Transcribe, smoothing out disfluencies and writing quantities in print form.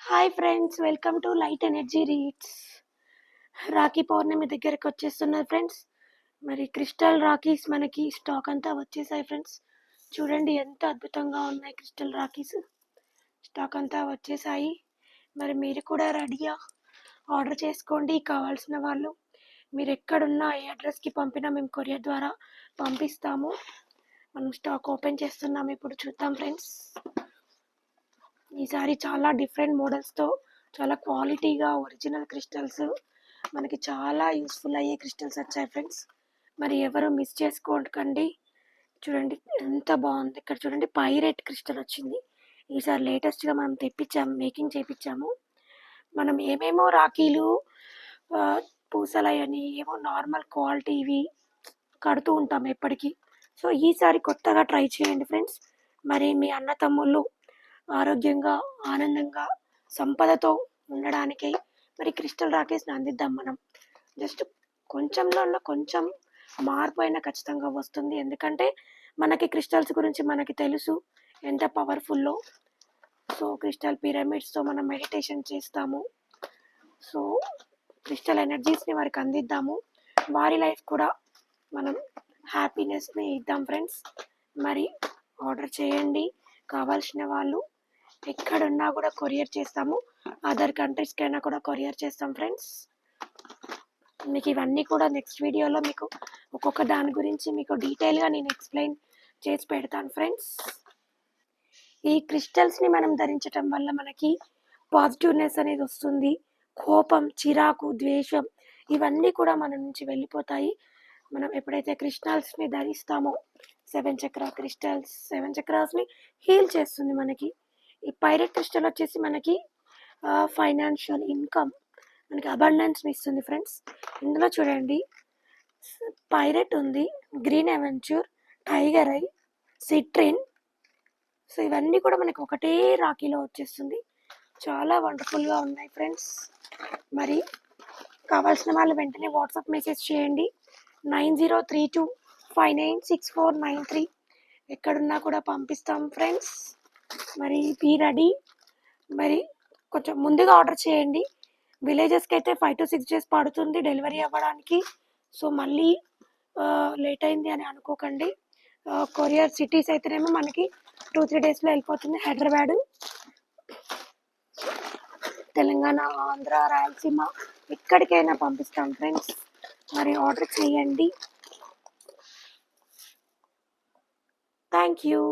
Hi friends, welcome to Light Energy Reads. Rakhi Pournami దగ్గరకు వచ్చేస్తున్నది friends. మరి క్రిస్టల్ రాఖీస్ మనకి స్టాక్ అంతా వచ్చేసాయి ఫ్రెండ్స్. చూడండి ఎంత అద్భుతంగా ఉన్నాయి క్రిస్టల్ రాఖీస్. స్టాక్ అంతా వచ్చేసాయి. మరి మీరు కూడా రెడీయా? ఆర్డర్ చేసుకోండి కావాల్సిన వాళ్ళు. మీరు ఎక్కడున్నా ఏ అడ్రస్కి పంపినా మేము కొరియర్ ద్వారా పంపిస్తాము. మనం స్టాక్ ఓపెన్ చేస్తున్నాం, ఇప్పుడు చూద్దాం ఫ్రెండ్స్. ఈసారి చాలా డిఫరెంట్ మోడల్స్తో చాలా క్వాలిటీగా ఒరిజినల్ క్రిస్టల్స్ మనకి చాలా యూస్ఫుల్ అయ్యే క్రిస్టల్స్ వచ్చాయి ఫ్రెండ్స్. మరి ఎవరు మిస్ చేసుకోకండి. చూడండి ఎంత బాగుంది. ఇక్కడ చూడండి పైరేట్ క్రిస్టల్ వచ్చింది. ఈసారి లేటెస్ట్గా మనం మేకింగ్ చేయించాము. మనం ఏమేమో రాఖీలు పూసలయని ఏమో నార్మల్ క్వాలిటీవి కడుతూ ఉంటాం ఎప్పటికీ. సో ఈసారి కొత్తగా ట్రై చేయండి ఫ్రెండ్స్. మరి మీ అన్న తమ్ముళ్ళు ఆరోగ్యంగా ఆనందంగా సంపదతో ఉండడానికి మరి క్రిస్టల్ రాకేస్ని అందిద్దాం మనం. జస్ట్ కొంచెంలో ఉన్న కొంచెం మార్పు అయినా ఖచ్చితంగా వస్తుంది. ఎందుకంటే మనకి క్రిస్టల్స్ గురించి మనకి తెలుసు ఎంత పవర్ఫుల్లో. సో క్రిస్టల్ పిరమిడ్స్తో మనం మెడిటేషన్ చేస్తాము. సో క్రిస్టల్ ఎనర్జీస్ని వారికి అందిద్దాము. వారి లైఫ్ కూడా మనం హ్యాపీనెస్ని ఇద్దాం ఫ్రెండ్స్. మరి ఆర్డర్ చేయండి కావాల్సిన వాళ్ళు. ఎక్కడున్నా కూడా కొరియర్ చేస్తాము. అదర్ కంట్రీస్కైనా కూడా కొరియర్ చేస్తాం ఫ్రెండ్స్. మీకు ఇవన్నీ కూడా నెక్స్ట్ వీడియోలో మీకు ఒక్కొక్క దాని గురించి మీకు డీటెయిల్గా నేను ఎక్స్ప్లెయిన్ చేసి పెడతాను ఫ్రెండ్స్. ఈ క్రిస్టల్స్ని మనం ధరించటం వల్ల మనకి పాజిటివ్నెస్ అనేది వస్తుంది. కోపం, చిరాకు, ద్వేషం ఇవన్నీ కూడా మన నుంచి వెళ్ళిపోతాయి. మనం ఎప్పుడైతే క్రిస్టల్స్ని ధరిస్తామో 7 చక్ర క్రిస్టల్స్ 7 చక్రాస్ని హీల్ చేస్తుంది మనకి. ఈ పైరేట్ క్రిస్టల్ వచ్చేసి మనకి ఫైనాన్షియల్ ఇన్కమ్, మనకి అబండెన్స్ని ఇస్తుంది ఫ్రెండ్స్. ఇందులో చూడండి పైరేట్ ఉంది, green aventurine, tiger eye, citrine. So ఇవన్నీ కూడా మనకి ఒకటే రాఖీలో వచ్చేస్తుంది. చాలా వండర్ఫుల్గా ఉన్నాయి ఫ్రెండ్స్. మరి కావాల్సిన వాళ్ళు వెంటనే వాట్సాప్ మెసేజ్ చేయండి 9032596493. ఎక్కడున్నా కూడా పంపిస్తాం ఫ్రెండ్స్. మరి బీ రెడీ. మరి కొంచెం ముందుగా ఆర్డర్ చేయండి. విలేజెస్కి అయితే 5 to 6 days పడుతుంది డెలివరీ అవ్వడానికి. సో మళ్ళీ లేట్ అయింది అని అనుకోకండి. కొరియర్ సిటీస్ అయితేనేమో మనకి 2-3 daysలో వెళ్ళిపోతుంది. హైదరాబాదు, తెలంగాణ, ఆంధ్ర, రాయలసీమ ఎక్కడికైనా పంపిస్తాం ఫ్రెండ్స్. మరి ఆర్డర్ చేయండి. Thank you.